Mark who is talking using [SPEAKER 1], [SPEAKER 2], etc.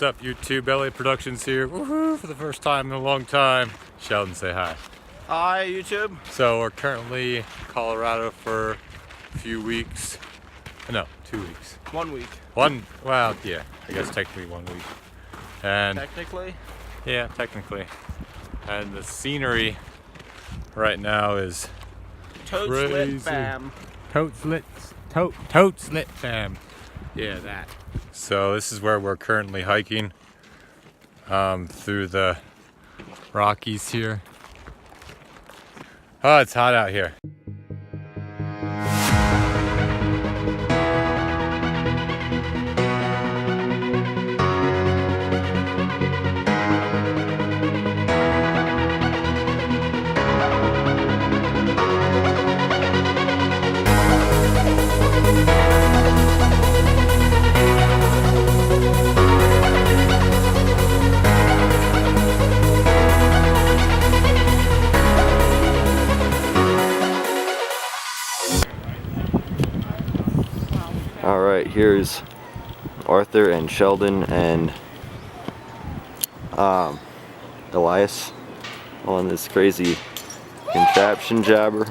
[SPEAKER 1] up, YouTube? LA Productions here. Woohoo! For the first time in a long time. Sheldon, say hi.
[SPEAKER 2] Hi, YouTube.
[SPEAKER 1] So we're currently in Colorado for a few weeks. No, 2 weeks.
[SPEAKER 2] 1 week.
[SPEAKER 1] Well, yeah, I guess technically 1 week. And
[SPEAKER 2] Technically?
[SPEAKER 1] yeah, technically. And the scenery right now is
[SPEAKER 2] Totes
[SPEAKER 1] crazy.
[SPEAKER 2] lit bam.
[SPEAKER 1] Totes lit bam. Yeah, that. So this is where we're currently hiking through the Rockies here. Oh, it's hot out here.
[SPEAKER 3] Alright, here's Arthur and Sheldon and Elias on this crazy contraption jabber.